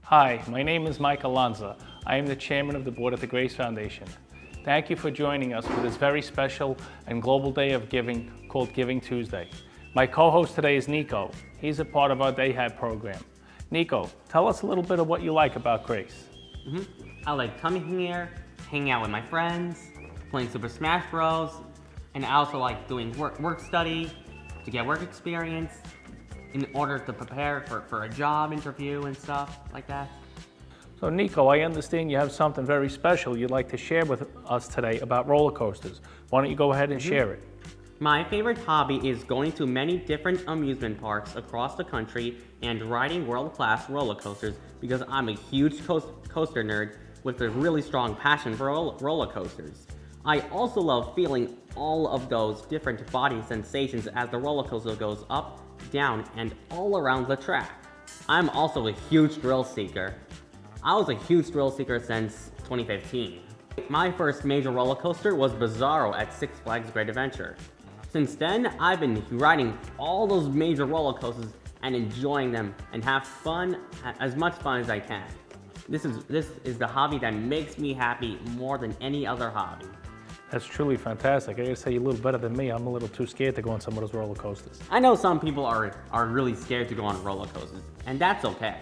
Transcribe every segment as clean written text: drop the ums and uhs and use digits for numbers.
Hi, my name is Mike Alonza. I am the chairman of the board at the Grace Foundation. Thank you for joining us for this very special and global day of giving called Giving Tuesday. My co-host today is Nico. He's a part of our Day Hat program. Nico, tell us a little bit of what you like about Grace. I like coming here, hanging out with my friends, playing Super Smash Bros. And I also like doing work study to get work experience in order to prepare for a job interview and stuff like that. So Nico, I understand you have something very special you'd like to share with us today about roller coasters. Why don't you go ahead and share it? My favorite hobby is going to many different amusement parks across the country and riding world-class roller coasters because I'm a huge coaster nerd with a really strong passion for roller coasters. I also love feeling all of those different body sensations as the roller coaster goes up, down, and all around the track. I'm also a huge thrill seeker. I was a huge thrill seeker since 2015. My first major roller coaster was Bizarro at Six Flags Great Adventure. Since then, I've been riding all those major roller coasters and enjoying them and have fun, as much fun as I can. This is the hobby that makes me happy more than any other hobby. That's truly fantastic. I gotta say, you're a little better than me. I'm a little too scared to go on some of those roller coasters. I know some people are really scared to go on roller coasters, and that's okay.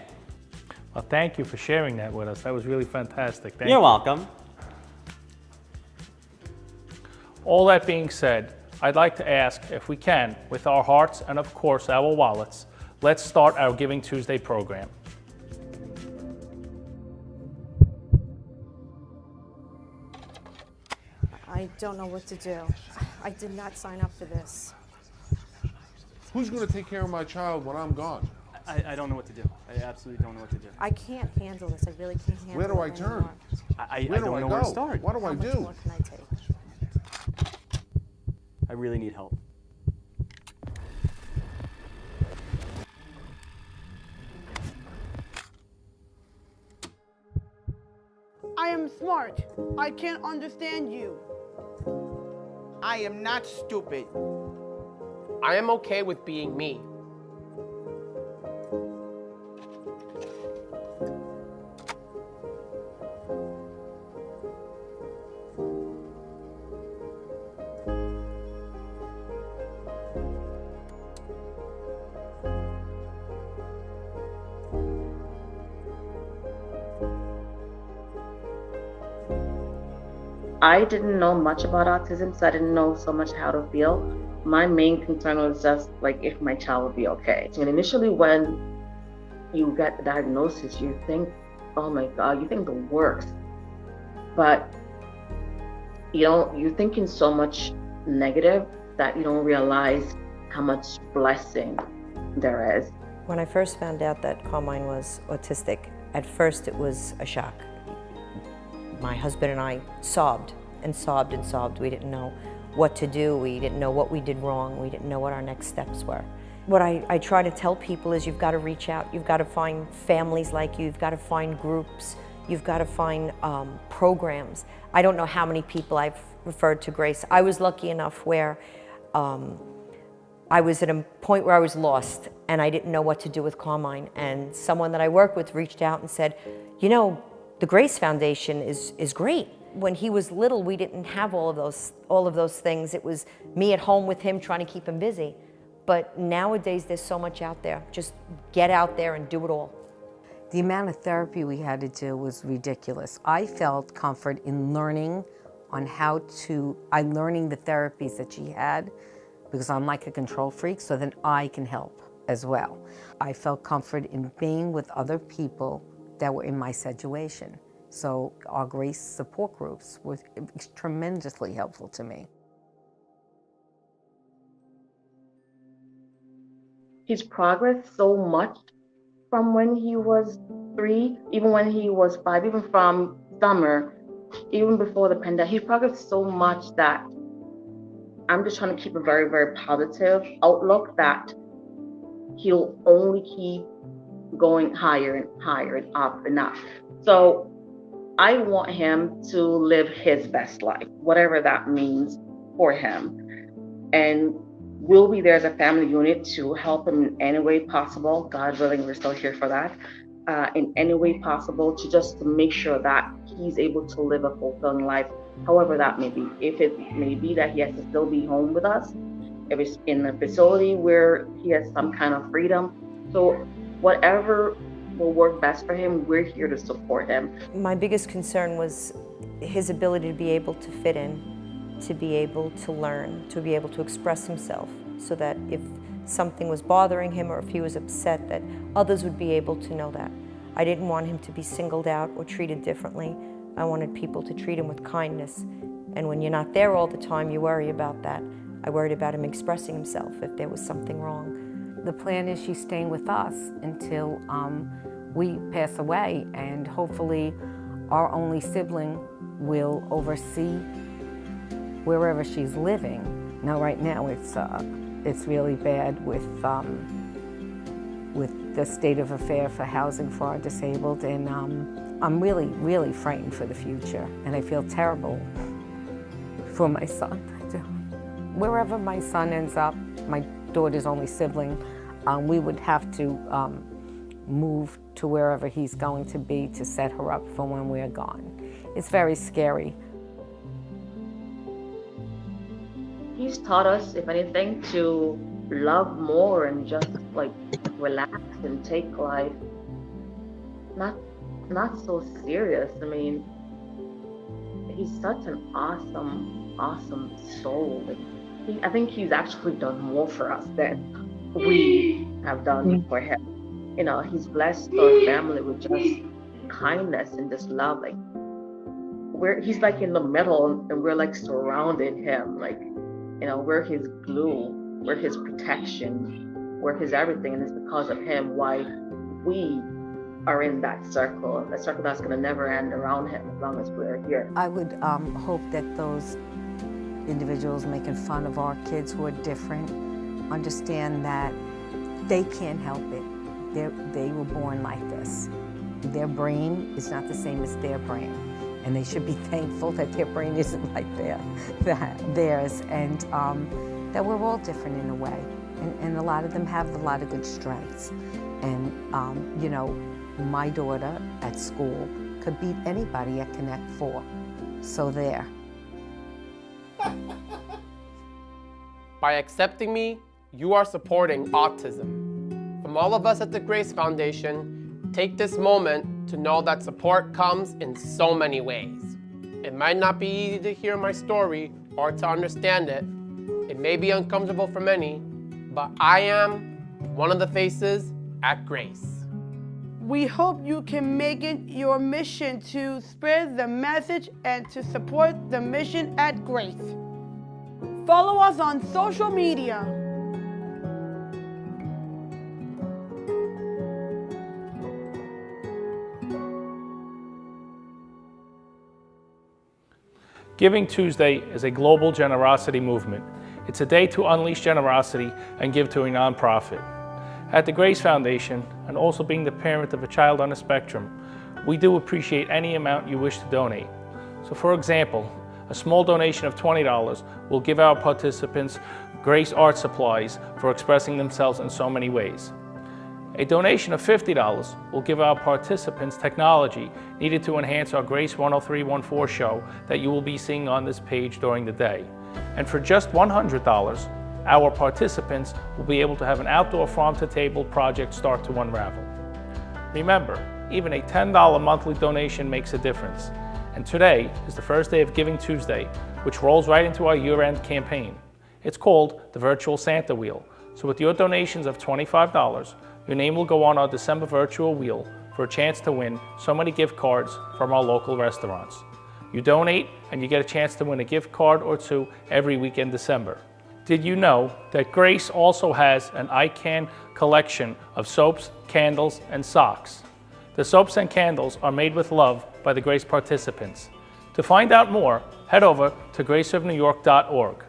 Well, thank you for sharing that with us. That was really fantastic. Thank You're you. welcome. All that being said, I'd like to ask, if we can, with our hearts and of course our wallets, let's start our Giving Tuesday program. I don't know what to do. I did not sign up for this. Who's going to take care of my child when I'm gone? I don't know what to do. I absolutely don't know what to do. I can't handle this. I really can't handle Where do I it turn? anymore. I Where do don't I know go? where to start. What do How I much do? more can I take? I really need help. I am smart. I can understand you. I am not stupid. I am okay with being me. I didn't know much about autism, so I didn't know so much how to feel. My main concern was just like if my child would be okay. And initially when you get the diagnosis, you think, oh my God, you think the worst. But you're thinking so much negative that you don't realize how much blessing there is. When I first found out that Carmine was autistic, at first it was a shock. My husband and I sobbed and sobbed and sobbed. We didn't know what to do. We didn't know what we did wrong. We didn't know what our next steps were. What I try to tell people is you've got to reach out. You've got to find families like you. You've got to find groups. You've got to find programs. I don't know how many people I've referred to Grace. I was lucky enough where I was at a point where I was lost and I didn't know what to do with Carmine. And someone that I work with reached out and said, you know, the Grace Foundation is great. When he was little, we didn't have all of those things. It was me at home with him trying to keep him busy. But nowadays, there's so much out there. Just get out there and do it all. The amount of therapy we had to do was ridiculous. I felt comfort in learning on learning the therapies that she had because I'm like a control freak, so then I can help as well. I felt comfort in being with other people that were in my situation. So our Grace support groups were tremendously helpful to me. He's progressed so much from when he was 3, even when he was 5, even from summer, even before the pandemic. He's progressed so much that I'm just trying to keep a very, very positive outlook that he'll only keep going higher and higher and up and up. So I want him to live his best life, whatever that means for him. And we'll be there as a family unit to help him in any way possible. God willing, we're still here for that. in any way possible to make sure that he's able to live a fulfilling life, however that may be. If it may be that he has to still be home with us, if it's in a facility where he has some kind of freedom. So whatever will work best for him, we're here to support him. My biggest concern was his ability to be able to fit in, to be able to learn, to be able to express himself, so that if something was bothering him or if he was upset, that others would be able to know that. I didn't want him to be singled out or treated differently. I wanted people to treat him with kindness. And when you're not there all the time, you worry about that. I worried about him expressing himself if there was something wrong. The plan is she's staying with us until we pass away, and hopefully our only sibling will oversee wherever she's living. Now, right now, it's really bad with the state of affair for housing for our disabled, and I'm really, really frightened for the future, and I feel terrible for my son. I do. Wherever my son ends up, my daughter's only sibling, we would have to move to wherever he's going to be to set her up for when we're gone. It's very scary. He's taught us, if anything, to love more and just like relax and take life not so serious. I mean, he's such an awesome soul. I think he's actually done more for us than we have done for him. You know, he's blessed our family with just kindness and just love. Like he's like in the middle and we're like surrounding him. Like, you know, we're his glue, we're his protection, we're his everything, and it's because of him why we are in that circle that's gonna never end around him as long as we're here. I would hope that those individuals making fun of our kids who are different understand that they can't help it. They were born like this. Their brain is not the same as their brain, and they should be thankful that their brain isn't like theirs, and that we're all different in a way, and a lot of them have a lot of good strengths. And you know, my daughter at school could beat anybody at Connect 4, so there. By accepting me, you are supporting autism. From all of us at the Grace Foundation, take this moment to know that support comes in so many ways. It might not be easy to hear my story or to understand it. It may be uncomfortable for many, but I am one of the faces at Grace. We hope you can make it your mission to spread the message and to support the mission at Grace. Follow us on social media. Giving Tuesday is a global generosity movement. It's a day to unleash generosity and give to a nonprofit. At the Grace Foundation, and also being the parent of a child on the spectrum, we do appreciate any amount you wish to donate. So for example, a small donation of $20 will give our participants Grace art supplies for expressing themselves in so many ways. A donation of $50 will give our participants technology needed to enhance our Grace 10314 show that you will be seeing on this page during the day. And for just $100, our participants will be able to have an outdoor farm-to-table project start to unravel. Remember, even a $10 monthly donation makes a difference. And today is the first day of Giving Tuesday, which rolls right into our year-end campaign. It's called the Virtual Santa Wheel. So with your donations of $25, your name will go on our December virtual wheel for a chance to win so many gift cards from our local restaurants. You donate and you get a chance to win a gift card or two every week in December. Did you know that Grace also has an ICANN collection of soaps, candles, and socks? The soaps and candles are made with love by the Grace participants. To find out more, head over to graceofnewyork.org.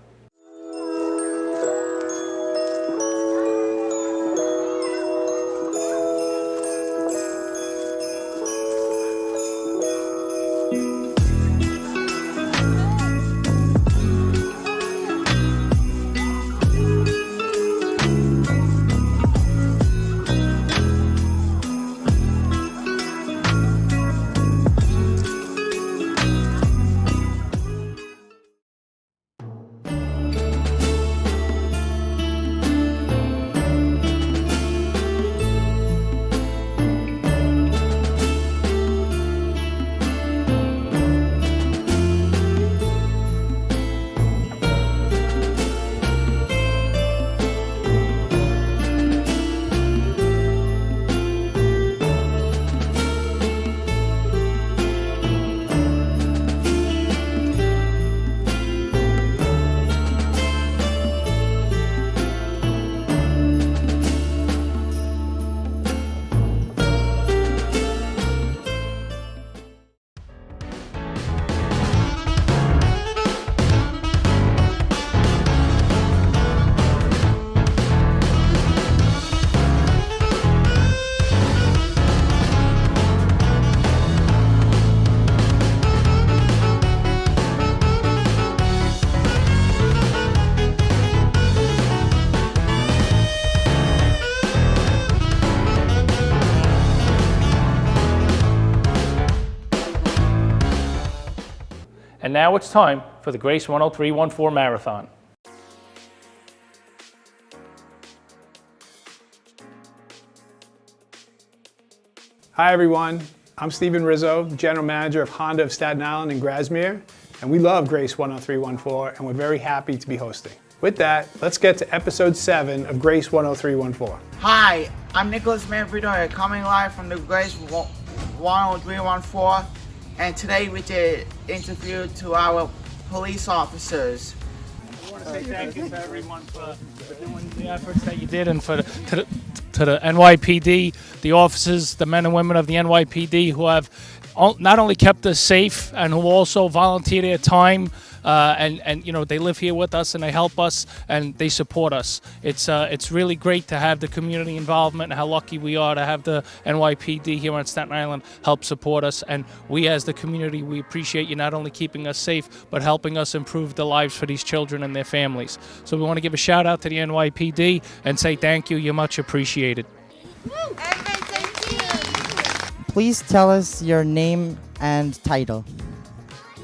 now it's time for the Grace 10314 Marathon. Hi everyone, I'm Steven Rizzo, General Manager of Honda of Staten Island and Grasmere, and we love Grace 10314 and we're very happy to be hosting. With that, let's get to episode 7 of Grace 10314. Hi, I'm Nicholas Manfredo, coming live from the Grace 10314, and today we did interview to our police officers. I want to say thank you to everyone for doing the efforts that you did, and to the NYPD, the officers, the men and women of the NYPD who have not only kept us safe and who also volunteer their time and you know, they live here with us and they help us and they support us. It's really great to have the community involvement and how lucky we are to have the NYPD here on Staten Island help support us. And we as the community, we appreciate you not only keeping us safe, but helping us improve the lives for these children and their families. So we want to give a shout out to the NYPD and say thank you. You're much appreciated. Please tell us your name and title.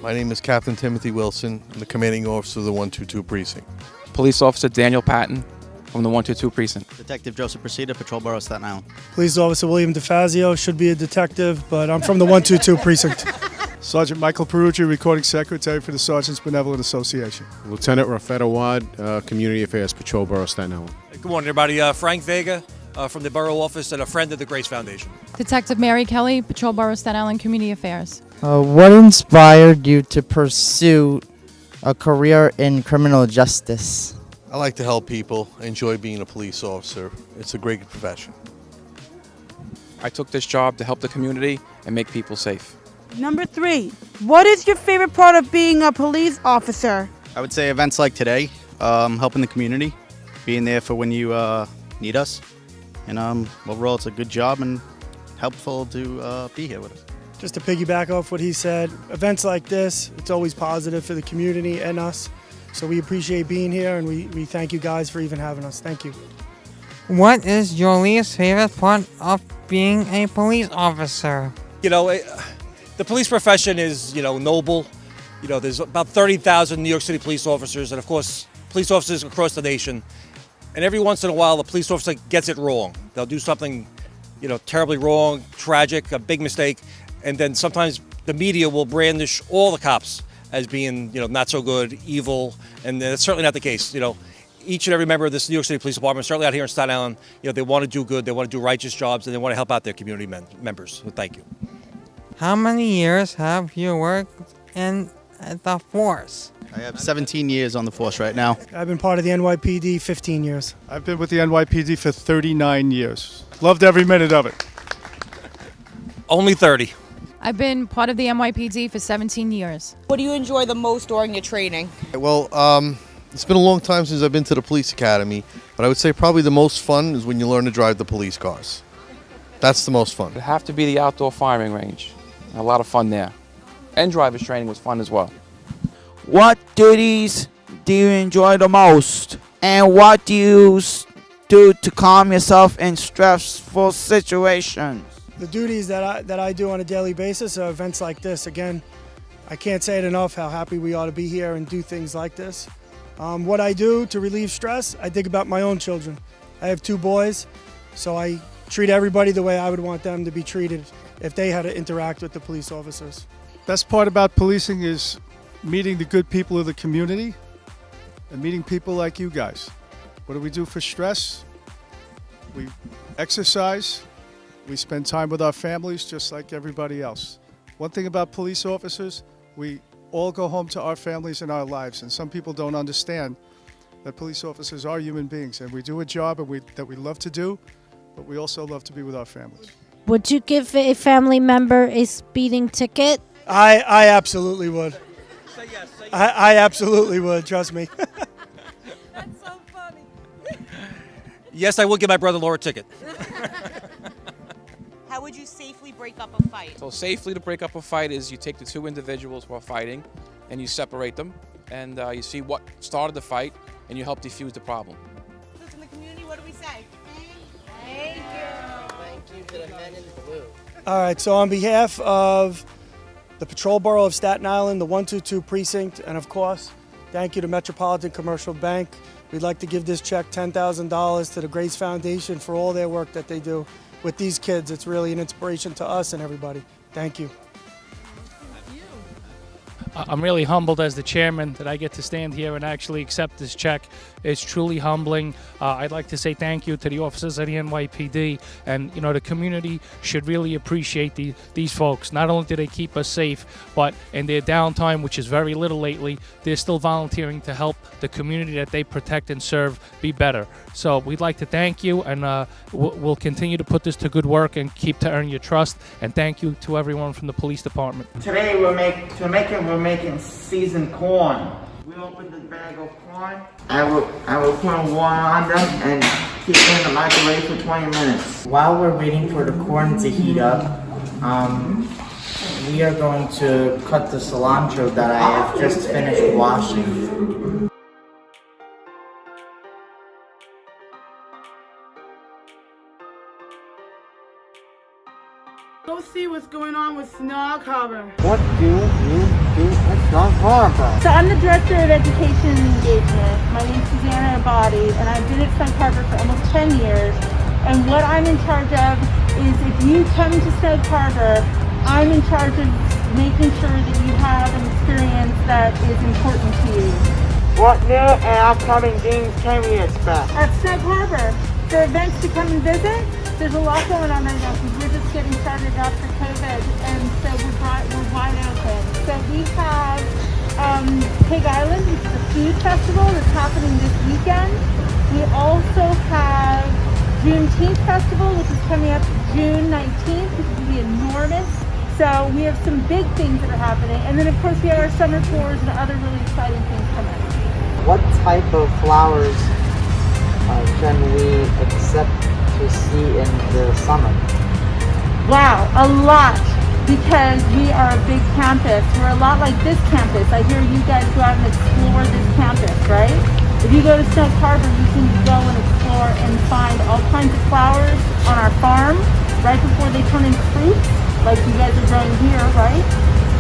My name is Captain Timothy Wilson. I'm the commanding officer of the 122 Precinct. Police Officer Daniel Patton from the 122 Precinct. Detective Joseph Procida, Patrol Borough, Staten Island. Police Officer William DeFazio, should be a detective, but I'm from the 122 Precinct. Sergeant Michael Peruggi, Recording Secretary for the Sergeants Benevolent Association. Lieutenant Rafael Wad, Community Affairs, Patrol Borough, Staten Island. Good morning, everybody. Frank Vega from the Borough Office and a friend of the Grace Foundation. Detective Mary Kelly, Patrol Borough, Staten Island, Community Affairs. What inspired you to pursue a career in criminal justice? I like to help people. I enjoy being a police officer. It's a great profession. I took this job to help the community and make people safe. Number 3, what is your favorite part of being a police officer? I would say events like today, helping the community, being there for when you need us. And overall, it's a good job and helpful to be here with us. Just to piggyback off what he said, events like this, it's always positive for the community and us. So we appreciate being here, and we thank you guys for even having us. Thank you. What is your least favorite part of being a police officer? You know, the police profession is, noble. You know, there's about 30,000 New York City police officers, and of course, police officers across the nation. And every once in a while, the police officer gets it wrong. They'll do something, terribly wrong, tragic, a big mistake. And then sometimes the media will brandish all the cops as being, not so good, evil, and that's certainly not the case. Each and every member of this New York City Police Department, certainly out here in Staten Island, they want to do good, they want to do righteous jobs, and they want to help out their community members. So thank you. How many years have you worked in the force? I have 17 years on the force right now. I've been part of the NYPD 15 years. I've been with the NYPD for 39 years. Loved every minute of it. Only 30. I've been part of the NYPD for 17 years. What do you enjoy the most during your training? Well, it's been a long time since I've been to the police academy, but I would say probably the most fun is when you learn to drive the police cars. That's the most fun. It'd have to be the outdoor firing range. A lot of fun there. And driver's training was fun as well. What duties do you enjoy the most? And what do you do to calm yourself in stressful situations? The duties that I do on a daily basis are events like this. Again, I can't say it enough how happy we are to be here and do things like this. What I do to relieve stress, I think about my own children. I have 2 boys, so I treat everybody the way I would want them to be treated if they had to interact with the police officers. Best part about policing is meeting the good people of the community and meeting people like you guys. What do we do for stress? We exercise. We spend time with our families just like everybody else. One thing about police officers, we all go home to our families and our lives, and some people don't understand that police officers are human beings, and we do a job that we love to do, but we also love to be with our families. Would you give a family member a speeding ticket? I absolutely would. Say yes. Say yes. I absolutely would, trust me. That's so funny. Yes, I would give my brother-in-law a ticket. How would you safely break up a fight? So safely to break up a fight is you take the 2 individuals who are fighting and you separate them and you see what started the fight and you help defuse the problem. In the community, what do we say? Thank you. Thank you to the men in blue. All right, so on behalf of the Patrol Borough of Staten Island, the 122 Precinct, and of course, thank you to Metropolitan Commercial Bank. We'd like to give this check $10,000 to the Grace Foundation for all their work that they do with these kids. It's really an inspiration to us and everybody. Thank you. I'm really humbled as the chairman that I get to stand here and actually accept this check. It's truly humbling. I'd like to say thank you to the officers of the NYPD, and the community should really appreciate these folks. Not only do they keep us safe, but in their downtime, which is very little lately, they're still volunteering to help the community that they protect and serve be better. So we'd like to thank you, and we'll continue to put this to good work and keep to earn your trust. And thank you to everyone from the police department. Today we're making seasoned corn. We open the bag of corn. I will put water on them and keep them in the microwave for 20 minutes. While we're waiting for the corn to heat up, we are going to cut the cilantro that I have just finished washing. Go see what's going on with Snug Harbor. What do you do at Snug Harbor? So I'm the Director of Education and Engagement. My name's Susanna Abadi, and I've been at Snug Harbor for almost 10 years. And what I'm in charge of is if you come to Snug Harbor, I'm in charge of making sure that you have an experience that is important to you. What new and upcoming things can we expect? At Snug Harbor, for events to come and visit, there's a lot going on right now because we're just getting started after COVID, and so we're wide open. So we have Pig Island, which is a food festival that's happening this weekend. We also have Juneteenth Festival, which is coming up June 19th, which will be enormous. So we have some big things that are happening. And then of course we have our summer tours and other really exciting things coming. What type of flowers can we accept to see in the summer? Wow, a lot, because we are a big campus. We're a lot like this campus. I hear you guys go out and explore this campus, right? If you go to Snug Harbor, you can go and explore and find all kinds of flowers on our farm right before they turn into fruits, like you guys are growing here, right?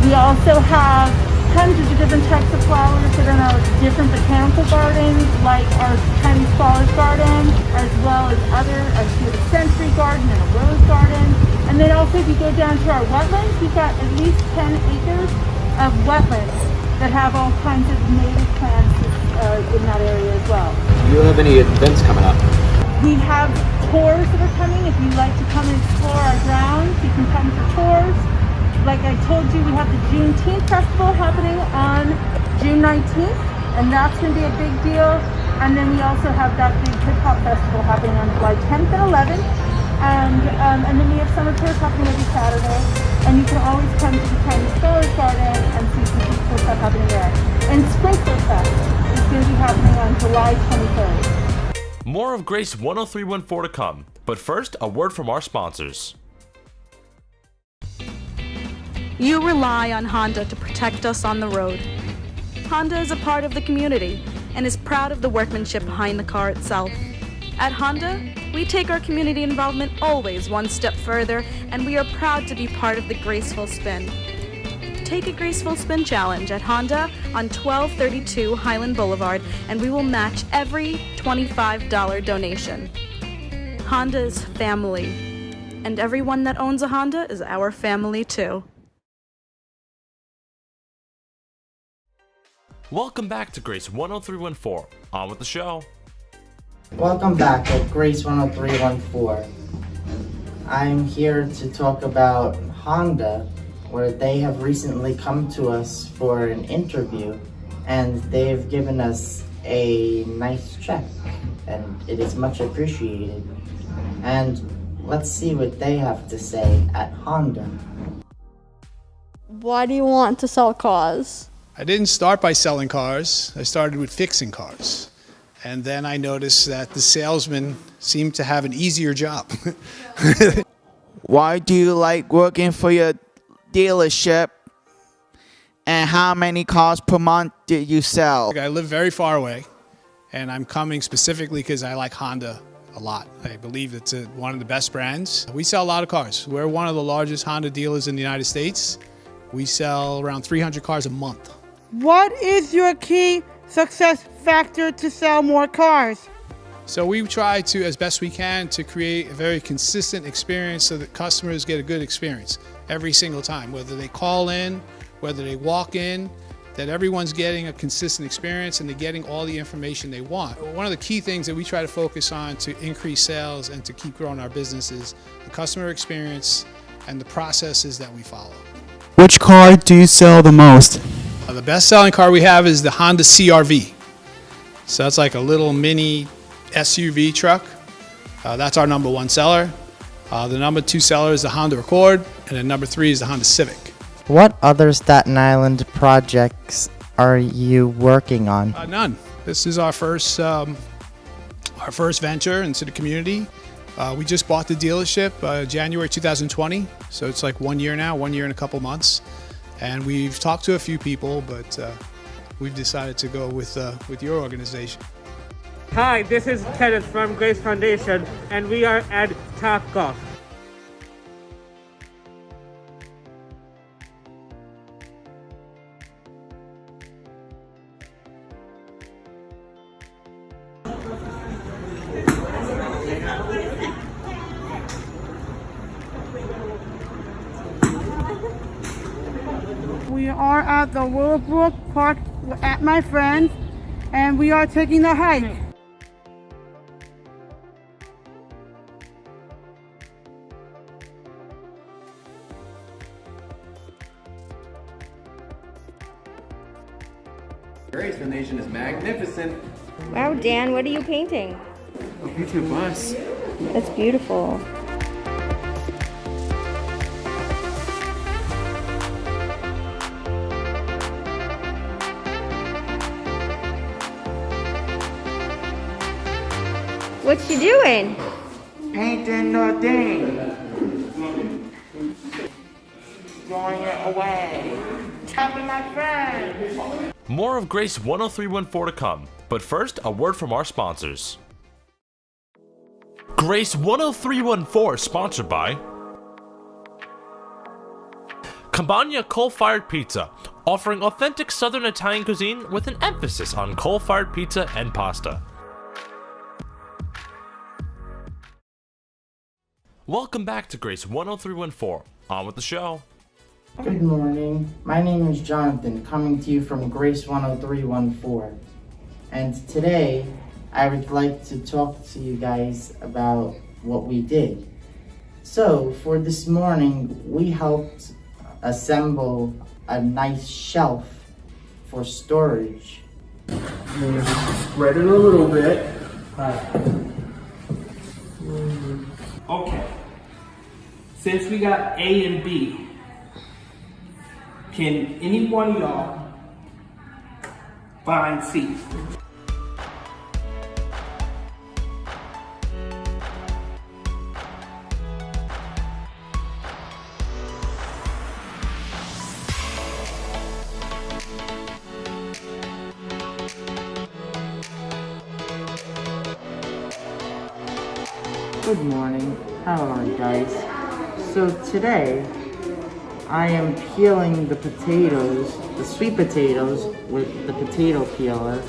We also have hundreds of different types of flowers that are in our different botanical gardens, like our Chinese flowers garden, as well as a Tudor Century garden and a rose garden. And then also if you go down to our wetlands, we've got at least 10 acres of wetlands that have all kinds of native plants in that area as well. Do you have any events coming up? We have tours that are coming. If you'd like to come and explore our grounds, you can come for tours. Like I told you, we have the Juneteenth Festival happening on June 19th, and that's going to be a big deal. And then we also have that big hip hop festival happening on July 10th and 11th. And then we have summer tours happening every Saturday. And you can always come to the Chinese Flowers Garden and see some cool stuff happening there. And Sprinkler Fest is going to be happening on July 23rd. More of Grace 10314 to come, but first, a word from our sponsors. You rely on Honda to protect us on the road. Honda is a part of the community and is proud of the workmanship behind the car itself. At Honda, we take our community involvement always one step further, and we are proud to be part of the Graceful Spin. Take a Graceful Spin challenge at Honda on 1232 Highland Boulevard, and we will match every $25 donation. Honda is family, and everyone that owns a Honda is our family too. Welcome back to Grace 10314. On with the show. Welcome back at Grace 10314. I'm here to talk about Honda, where they have recently come to us for an interview, and they've given us a nice check, and it is much appreciated. And let's see what they have to say at Honda. Why do you want to sell cars? I didn't start by selling cars. I started with fixing cars. And then I noticed that the salesmen seemed to have an easier job. Why do you like working for your dealership? And how many cars per month did you sell? I live very far away, and I'm coming specifically because I like Honda a lot. I believe it's one of the best brands. We sell a lot of cars. We're one of the largest Honda dealers in the United States. We sell around 300 cars a month. What is your key success factor to sell more cars? So we try to, as best we can, to create a very consistent experience so that customers get a good experience every single time, whether they call in, whether they walk in, that everyone's getting a consistent experience and they're getting all the information they want. One of the key things that we try to focus on to increase sales and to keep growing our business is the customer experience and the processes that we follow. Which car do you sell the most? The best-selling car we have is the Honda CR-V. So that's like a little mini SUV truck. That's our number one seller. The number two seller is the Honda Accord, and then number three is the Honda Civic. What other Staten Island projects are you working on? None. This is our first venture into the community. We just bought the dealership January 2020, so it's like 1 year now, 1 year and a couple months. And we've talked to a few people, but we've decided to go with your organization. Hi, this is Kenneth from Grace Foundation, and we are at Topgolf. We are at the Willowbrook Park at my friends, and we are taking the hike. Grace Foundation is magnificent. Wow, Dan, what are you painting? A future bus. That's beautiful. What you doing? Painting the thing. Throwing it away. Tapping my friend. More of Grace 10314 to come, but first, a word from our sponsors. Grace 10314 sponsored by Campagna Coal-Fired Pizza, offering authentic Southern Italian cuisine with an emphasis on coal-fired pizza and pasta. Welcome back to Grace 10314. On with the show. Good morning. My name is Jonathan, coming to you from Grace 10314. And today, I would like to talk to you guys about what we did. So, for this morning, we helped assemble a nice shelf for storage. Spread it a little bit. Okay. Since we got A and B, can any one of y'all find C? Good morning. How are you guys? So today, I am peeling the potatoes, the sweet potatoes, with the potato peeler,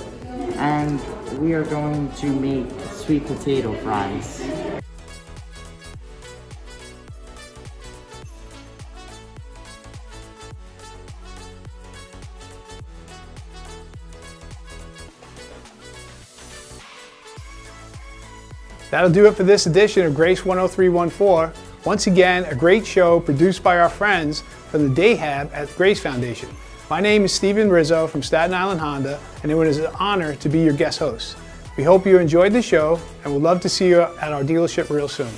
and we are going to make sweet potato fries. That'll do it for this edition of Grace 10314. Once again, a great show produced by our friends from the Day Hab at Grace Foundation. My name is Steven Rizzo from Staten Island Honda, and it was an honor to be your guest host. We hope you enjoyed the show, and we'd love to see you at our dealership real soon.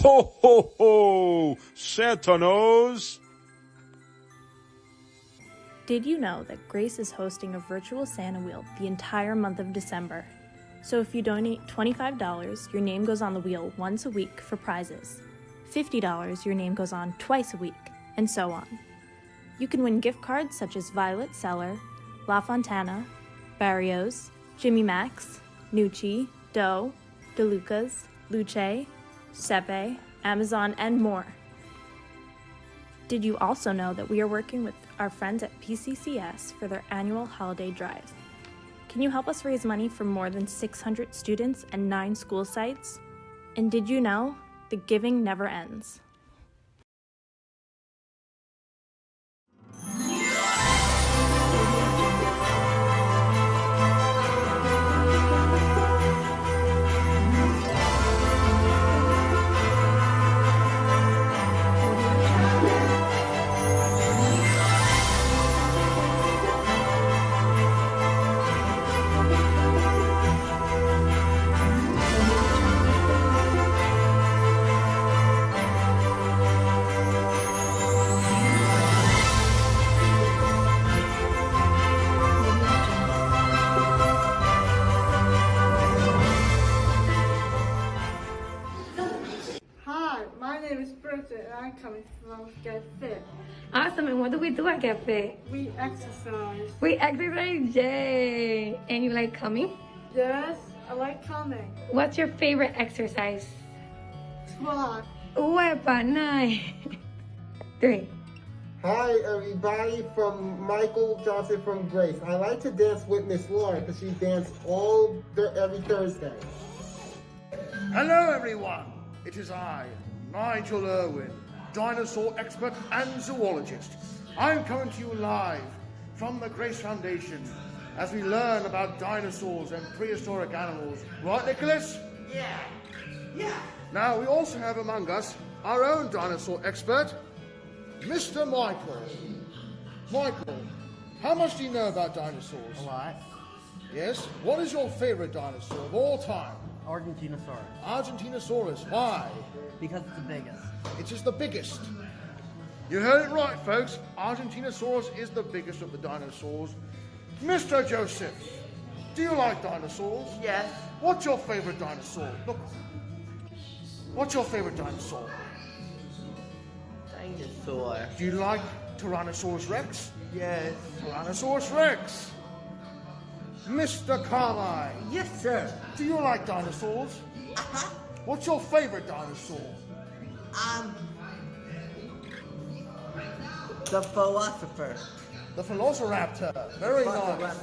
Ho, ho, ho! Santa knows. Did you know that Grace is hosting a virtual Santa wheel the entire month of December? So if you donate $25, your name goes on the wheel once a week for prizes. $50, your name goes on twice a week, and so on. You can win gift cards such as Violet Cellar, La Fontana, Barrios, Jimmy Max, Nucci, Doe, DeLucas, Luce, Sepe, Amazon, and more. Did you also know that we are working with our friends at PCCS for their annual holiday drive? Can you help us raise money for more than 600 students and 9 school sites? And did you know the giving never ends? Hi, my name is Bridget and I'm coming from Get Fit. Awesome, and what do we do at Get Fit? We exercise. We exercise, yay! And you like coming? Yes, I like coming. What's your favorite exercise? Squat. Wepa, nice. 3. Hi everybody, from Michael Johnson from Grace. I like to dance with Miss Laura because she dances every Thursday. Hello everyone, it is I, Nigel Irwin, dinosaur expert and zoologist. I'm coming to you live from the Grace Foundation as we learn about dinosaurs and prehistoric animals. Right, Nicholas? Yeah. Yeah. Now, we also have among us our own dinosaur expert, Mr. Michael. Michael, how much do you know about dinosaurs? A lot. Yes? What is your favorite dinosaur of all time? Argentinosaurus. Argentinosaurus. Why? Because it's the biggest. It is the biggest. You heard it right, folks. Argentinosaurus is the biggest of the dinosaurs. Mr. Joseph, do you like dinosaurs? Yes. What's your favorite dinosaur? Look. What's your favorite dinosaur? Dinosaur. Do you like Tyrannosaurus Rex? Yes. Tyrannosaurus Rex. Mr. Carmine. Yes, sir. Do you like dinosaurs? Uh-huh. What's your favorite dinosaur? The philosopher. The Velociraptor. Very nice.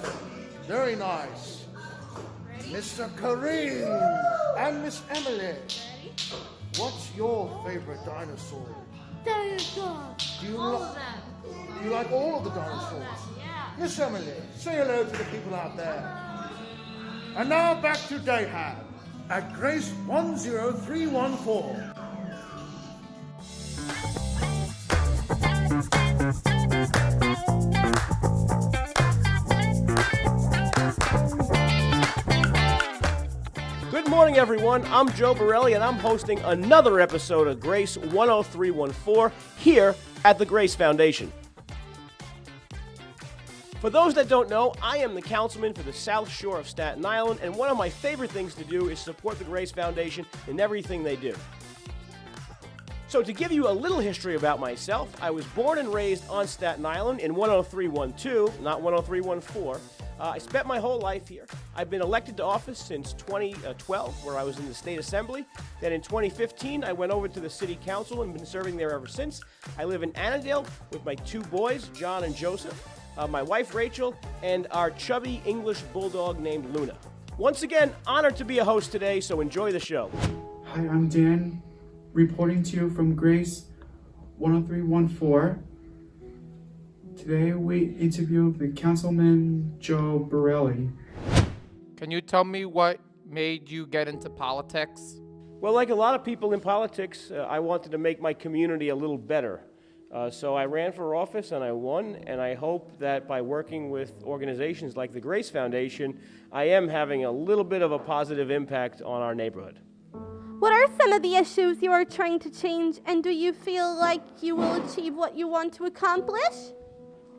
Very nice. Mr. Kareem and Miss Emily. What's your favorite dinosaur? Dinosaurs. Do you like all of the dinosaurs? Yeah. Miss Emily, say hello to the people out there. And now back to Dayhab at Grace 10314. Good morning, everyone. I'm Joe Borelli, and I'm hosting another episode of Grace 10314 here at the Grace Foundation. For those that don't know, I am the councilman for the South Shore of Staten Island, and one of my favorite things to do is support the Grace Foundation in everything they do. So to give you a little history about myself, I was born and raised on Staten Island in 10312, not 10314. I spent my whole life here. I've been elected to office since 2012, where I was in the State Assembly. Then in 2015, I went over to the City Council and been serving there ever since. I live in Annandale with my 2 boys, John and Joseph, my wife Rachel, and our chubby English bulldog named Luna. Once again, honored to be a host today, so enjoy the show. Hi, I'm Dan, reporting to you from Grace 10314. Today we interview the Councilman Joe Borelli. Can you tell me what made you get into politics? Well, like a lot of people in politics, I wanted to make my community a little better. So I ran for office and I won, and I hope that by working with organizations like the Grace Foundation, I am having a little bit of a positive impact on our neighborhood. What are some of the issues you are trying to change, and do you feel like you will achieve what you want to accomplish?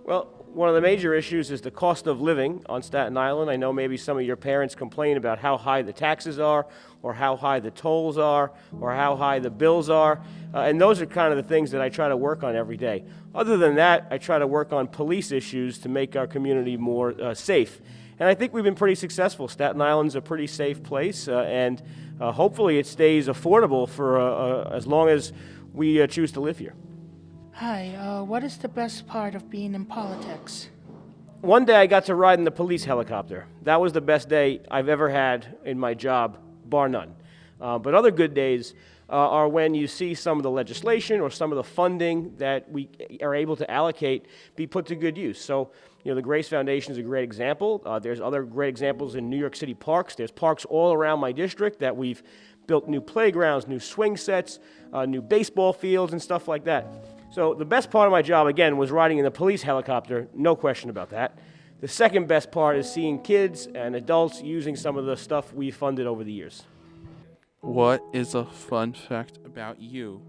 Well, One of the major issues is the cost of living on Staten Island. I know maybe some of your parents complain about how high the taxes are, or how high the tolls are, or how high the bills are. And those are kind of the things that I try to work on every day. Other than that, I try to work on police issues to make our community more safe. And I think we've been pretty successful. Staten Island's a pretty safe place, and hopefully it stays affordable for as long as we choose to live here. Hi, what is the best part of being in politics? One day I got to ride in the police helicopter. That was the best day I've ever had in my job, bar none. But other good days are when you see some of the legislation or some of the funding that we are able to allocate be put to good use. So, the Grace Foundation is a great example. There's other great examples in New York City parks. There's parks all around my district that we've built new playgrounds, new swing sets, new baseball fields, and stuff like that. So the best part of my job, again, was riding in the police helicopter, no question about that. The second best part is seeing kids and adults using some of the stuff we funded over the years. What is a fun fact about you?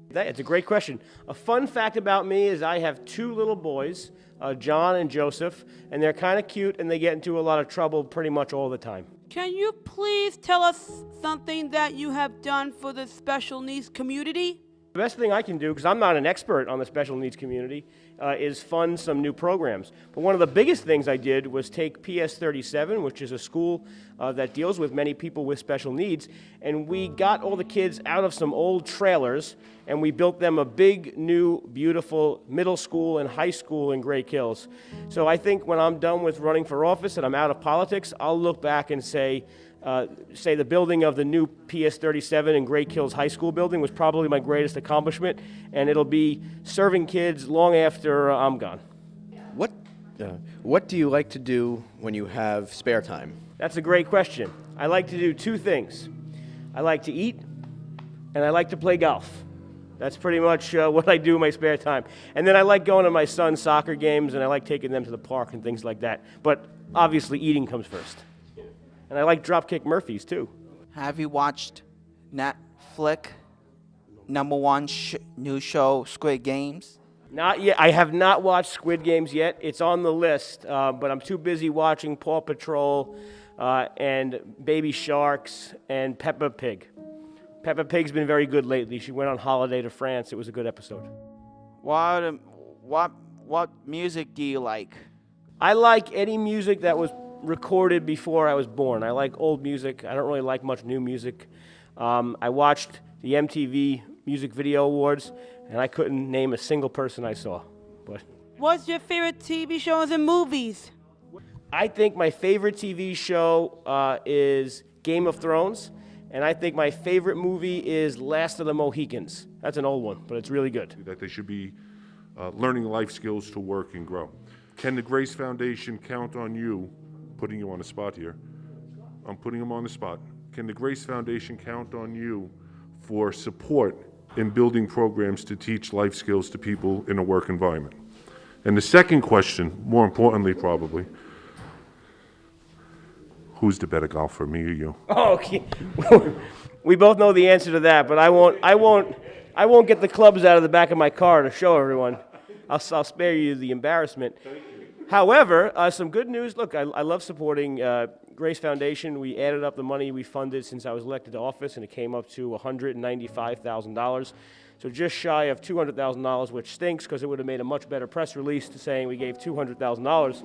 It's a great question. A fun fact about me is I have two little boys, John and Joseph, and they're kind of cute and they get into a lot of trouble pretty much all the time. Can you please tell us something that you have done for the special needs community? The best thing I can do, because I'm not an expert on the special needs community, is fund some new programs. But one of the biggest things I did was take PS 37, which is a school that deals with many people with special needs, and we got all the kids out of some old trailers, and we built them a big, new, beautiful middle school and high school in Great Kills. So I think when I'm done with running for office and I'm out of politics, I'll look back and say the building of the new PS 37 in Great Kills High School building was probably my greatest accomplishment, and it'll be serving kids long after I'm gone. What do you like to do when you have spare time? That's a great question. I like to do two things. I like to eat, and I like to play golf. That's pretty much what I do in my spare time. And then I like going to my son's soccer games, and I like taking them to the park and things like that. But obviously eating comes first. And I like Dropkick Murphys, too. Have you watched Netflix #1 new show, Squid Games? Not yet. I have not watched Squid Games yet. It's on the list, but I'm too busy watching Paw Patrol and Baby Sharks and Peppa Pig. Peppa Pig's been very good lately. She went on holiday to France. It was a good episode. What music do you like? I like any music that was recorded before I was born. I like old music. I don't really like much new music. I watched the MTV Music Video Awards, and I couldn't name a single person I saw. But what's your favorite TV shows and movies? I think my favorite TV show is Game of Thrones, and I think my favorite movie is Last of the Mohicans. That's an old one, but it's really good. That they should be learning life skills to work and grow. Can the Grace Foundation count on you, putting you on the spot here, I'm putting them on the spot. Can the Grace Foundation count on you for support in building programs to teach life skills to people in a work environment? And the second question, more importantly probably, who's the better golfer, me or you? Oh, okay. We both know the answer to that, but I won't get the clubs out of the back of my car to show everyone. I'll spare you the embarrassment. However, some good news. Look, I love supporting Grace Foundation. We added up the money we funded since I was elected to office, and it came up to $195,000. So just shy of $200,000, which stinks because it would have made a much better press release saying we gave $200,000.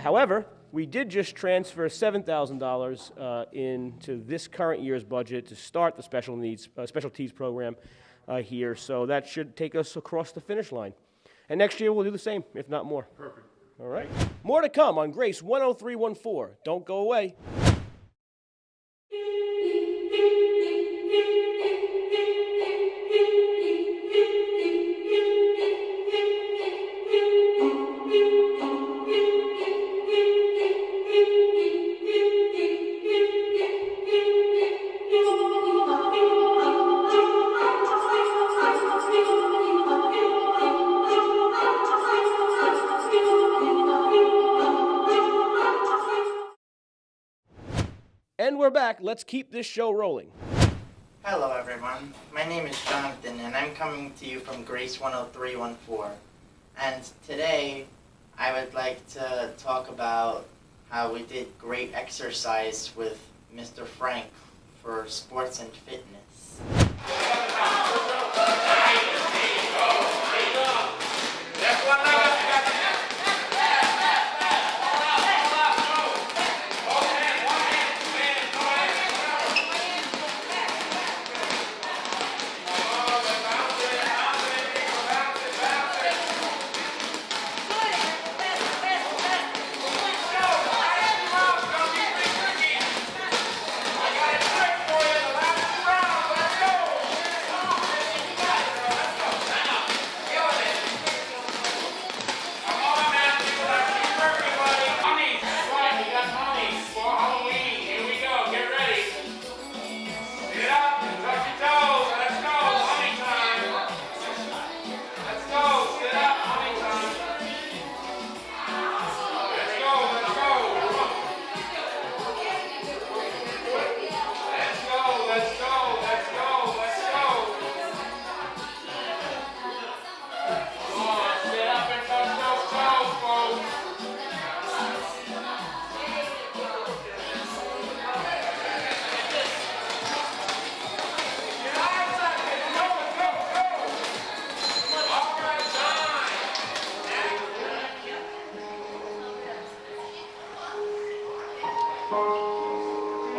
However, we did just transfer $7,000 into this current year's budget to start the specialties program here. So that should take us across the finish line. And next year we'll do the same, if not more. Perfect. All right. More to come on Grace 10314. Don't go away. And we're back. Let's keep this show rolling. Hello everyone, my name is Jonathan and I'm coming to you from Grace 10314. And today I would like to talk about how we did great exercise with Mr. Frank for sports and fitness.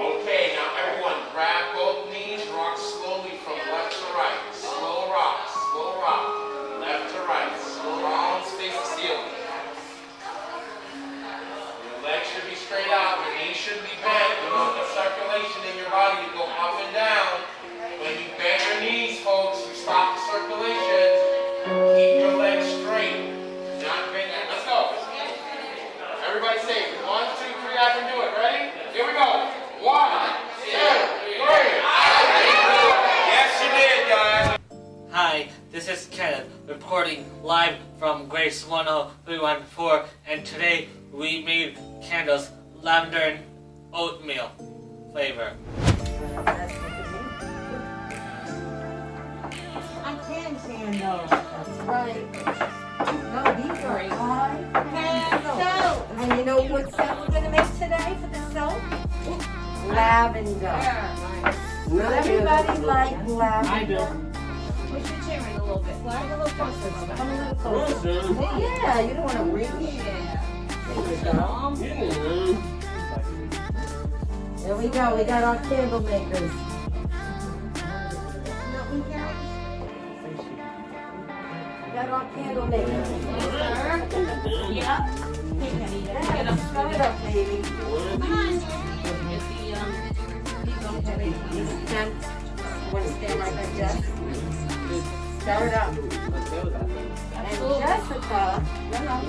Okay, now everyone grab both knees, rock slowly from left to right. Slow rock, left to right. Slow arms face the ceiling. Your legs should be straight out, your knees should be bent. You want the circulation in your body to go up and down. When you bend your knees, folks, you stop the circulation. Keep your legs straight. Not bend. Let's go. Everybody say 1, 2, 3, I can do it. Ready? Here we go. 1, 2, 3. Yes, you did, guys. Hi, this is Kenneth reporting live from Grace 10314, and today we made candles lavender and oatmeal flavor. I can candle. That's right. No, these are high candles. And you know what scent we're going to make today for the soap? Lavender. Does everybody like lavender? Push your chair in a little bit. Slide a little closer. Come a little closer. Yeah, you don't want to reach. There we go. We got our candle makers. We got our candle makers. Yeah. Start it up, baby. Come on. Stand. Want to stand right there, Jess? Stir it up. And Jessica, now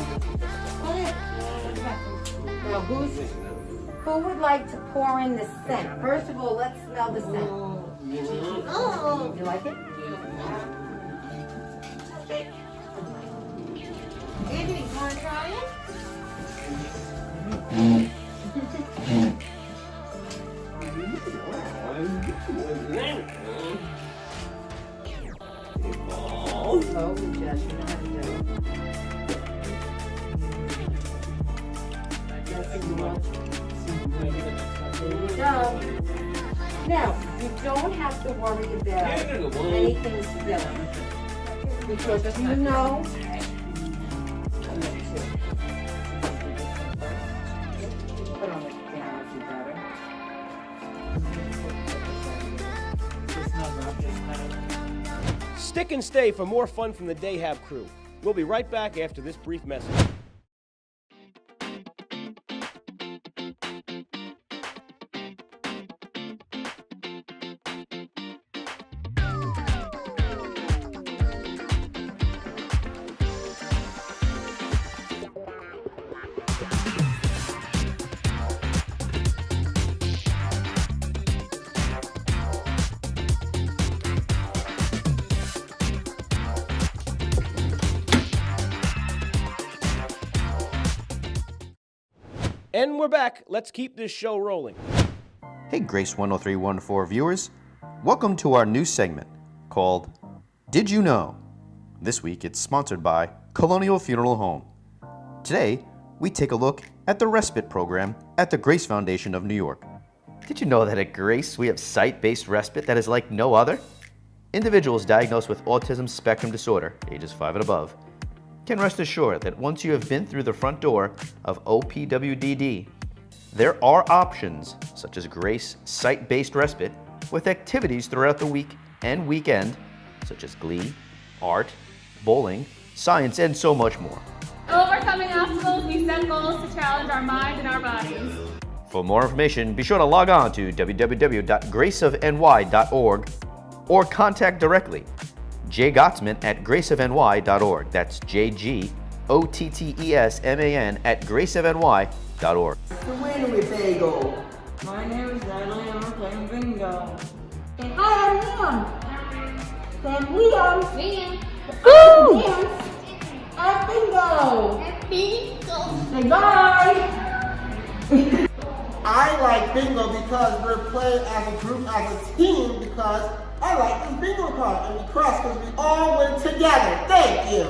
who would like to pour in the scent? First of all, let's smell the scent. Oh, you like it? Anthony, you want to try it? Slowly, Jess, you know how to do it. There you go. Now, you don't have to worry about anything spilling. Because you know, put on it down if you better. Stick and stay for more fun from the Dayhab crew. We'll be right back after this brief message. And we're back. Let's keep this show rolling. Hey Grace 10314 viewers, welcome to our new segment called Did You Know? This week it's sponsored by Colonial Funeral Home. Today, we take a look at the respite program at the Grace Foundation of New York. Did you know that at Grace we have site-based respite that is like no other? Individuals diagnosed with autism spectrum disorder, ages 5 and above, can rest assured that once you have been through the front door of OPWDD, there are options such as Grace site-based respite with activities throughout the week and weekend such as glee, art, bowling, science, and so much more. Overcoming obstacles, we set goals to challenge our mind and our bodies. For more information, be sure to log on to www.graceofny.org or contact directly Jay Gottsman at graceofny.org. That's JGOTTESMAN at graceofny.org. The winner with bagel. My name is Natalie and we're playing bingo. And hi, I'm Liam. And Liam. Woo! Dance at bingo. Say bye. I like bingo because we're playing as a group, as a team, because I like this bingo card, and we cross because we all win together. Thank you.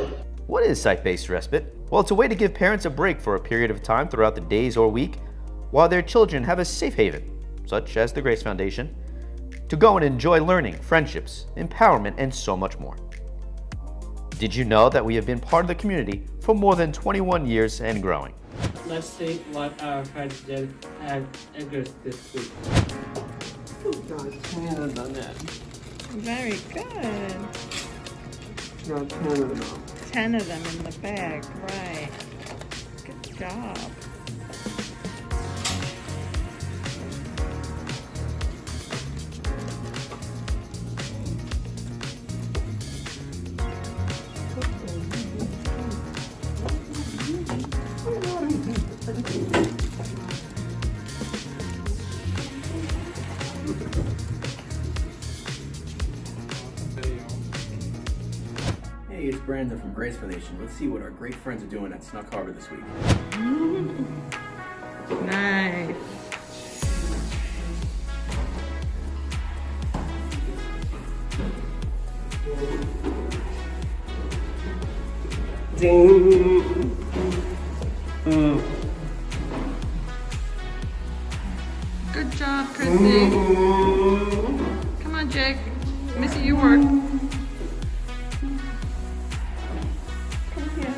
What is site-based respite? Well, it's a way to give parents a break for a period of time throughout the days or week while their children have a safe haven, such as the Grace Foundation, to go and enjoy learning, friendships, empowerment, and so much more. Did you know that we have been part of the community for more than 21 years and growing? Let's see what our president had addressed this week. Very good. Got 10 of them. 10 of them in the bag, right. Good job. Hey, it's Brandon from Grace Foundation. Let's see what our great friends are doing at Snuck Harbor this week. Nice. Good job, Chrissy. Come on, Jake. Let me see you work. Come here.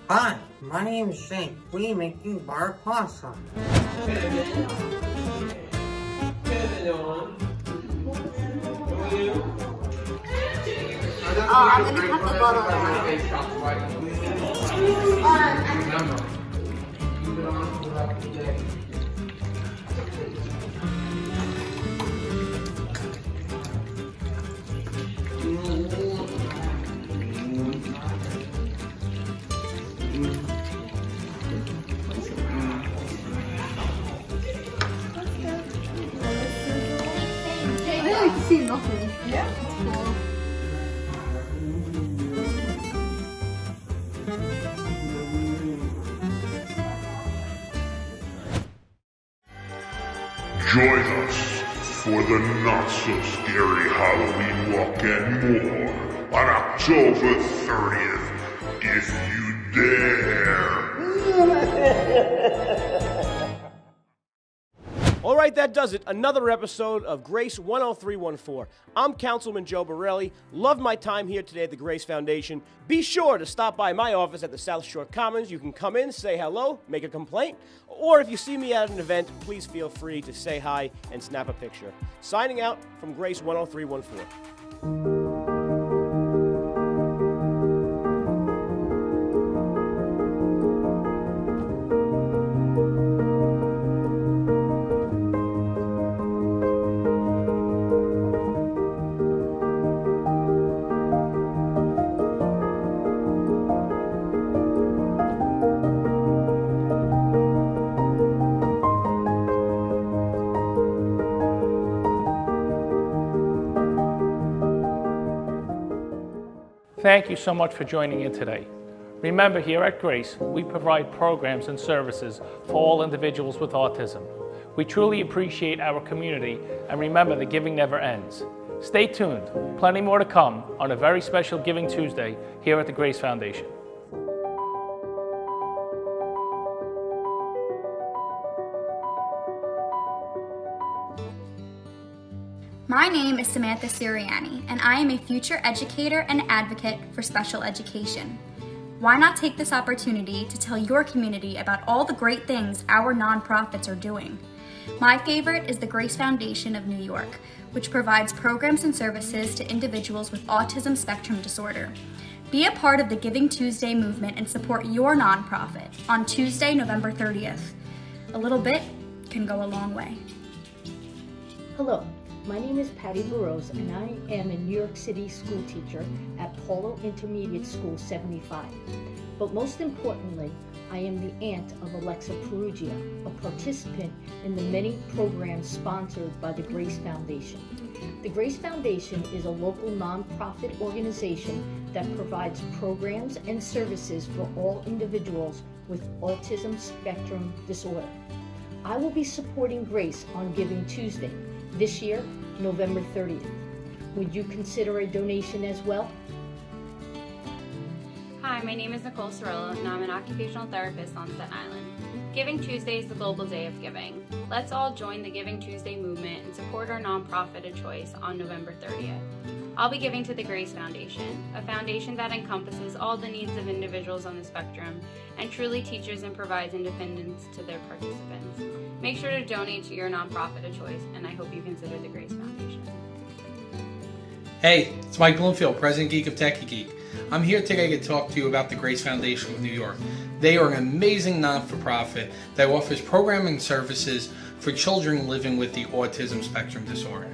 Hi, my name is Shane. We're making bar pasta. I'm gonna cut the bottle I like to see nothing. Yeah. Join us for the not-so-scary Halloween walk and more on October 30th, if you dare. All right, that does it. Another episode of Grace 10314. I'm Councilman Joe Borelli. Love my time here today at the Grace Foundation. Be sure to stop by my office at the South Shore Commons. You can come in, say hello, make a complaint, or if you see me at an event, please feel free to say hi and snap a picture. Signing out from Grace 10314. Thank you so much for joining in today. Remember, here at Grace, we provide programs and services for all individuals with autism. We truly appreciate our community, and remember, the giving never ends. Stay tuned, plenty more to come on a very special Giving Tuesday here at the Grace Foundation. My name is Samantha Siriani, and I am a future educator and advocate for special education. Why not take this opportunity to tell your community about all the great things our nonprofits are doing? My favorite is the Grace Foundation of New York, which provides programs and services to individuals with autism spectrum disorder. Be a part of the Giving Tuesday movement and support your nonprofit on Tuesday, November 30th. A little bit can go a long way. Hello, my name is Patty Burrows, and I am a New York City school teacher at Polo Intermediate School 75. But most importantly, I am the aunt of Alexa Perugia, a participant in the many programs sponsored by the Grace Foundation. The Grace Foundation is a local nonprofit organization that provides programs and services for all individuals with autism spectrum disorder. I will be supporting Grace on Giving Tuesday, this year, November 30th. Would you consider a donation as well? Hi, my name is Nicole Cirillo, and I'm an occupational therapist on Staten Island. Giving Tuesday is the global day of giving. Let's all join the Giving Tuesday movement and support our nonprofit of choice on November 30th. I'll be giving to the Grace Foundation, a foundation that encompasses all the needs of individuals on the spectrum and truly teaches and provides independence to their participants. Make sure to donate to your nonprofit of choice, and I hope you consider the Grace Foundation. Hey, it's Mike Bloomfield, President Geek of Techie Geek. I'm here today to talk to you about the Grace Foundation of New York. They are an amazing non-for-profit that offers programming services for children living with the autism spectrum disorder.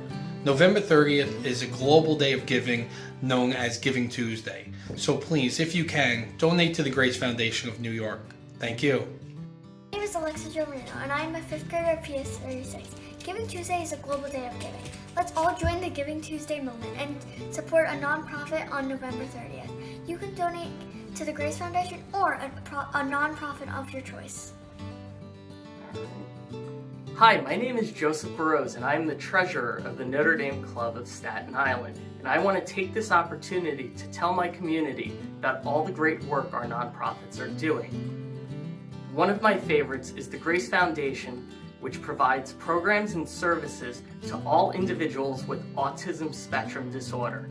November 30th is a global day of giving known as Giving Tuesday. So please, if you can, donate to the Grace Foundation of New York. Thank you. My name is Alexa Jolino, and I am a 5th grader at PS 36. Giving Tuesday is a global day of giving. Let's all join the Giving Tuesday movement and support a nonprofit on November 30th. You can donate to the Grace Foundation or a nonprofit of your choice. Hi, my name is Joseph Burrows, and I'm the treasurer of the Notre Dame Club of Staten Island. And I want to take this opportunity to tell my community about all the great work our nonprofits are doing. One of my favorites is the Grace Foundation, which provides programs and services to all individuals with autism spectrum disorder.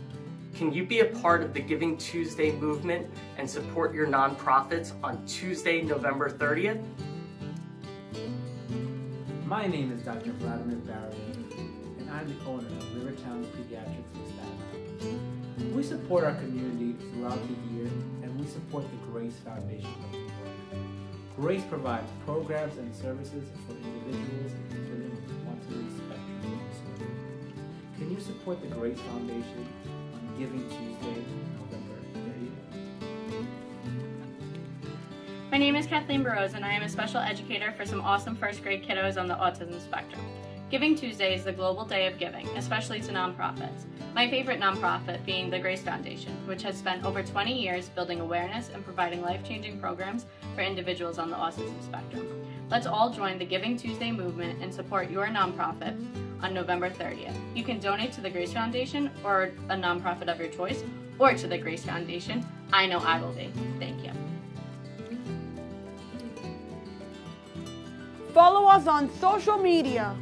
Can you be a part of the Giving Tuesday movement and support your nonprofits on Tuesday, November 30th? My name is Dr. Vladimir Barrier, and I'm the owner of Rivertown Pediatrics in Staten Island. We support our community throughout the year, and we support the Grace Foundation of New York. Grace provides programs and services for individuals living with autism spectrum disorder. Can you support the Grace Foundation on Giving Tuesday, November 30th? My name is Kathleen Burrows, and I am a special educator for some awesome first grade kiddos on the autism spectrum. Giving Tuesday is the global day of giving, especially to nonprofits. My favorite nonprofit being the Grace Foundation, which has spent over 20 years building awareness and providing life-changing programs for individuals on the autism spectrum. Let's all join the Giving Tuesday movement and support your nonprofit on November 30th. You can donate to the Grace Foundation or a nonprofit of your choice, or to the Grace Foundation. I know I will be. Thank you. Follow us on social media.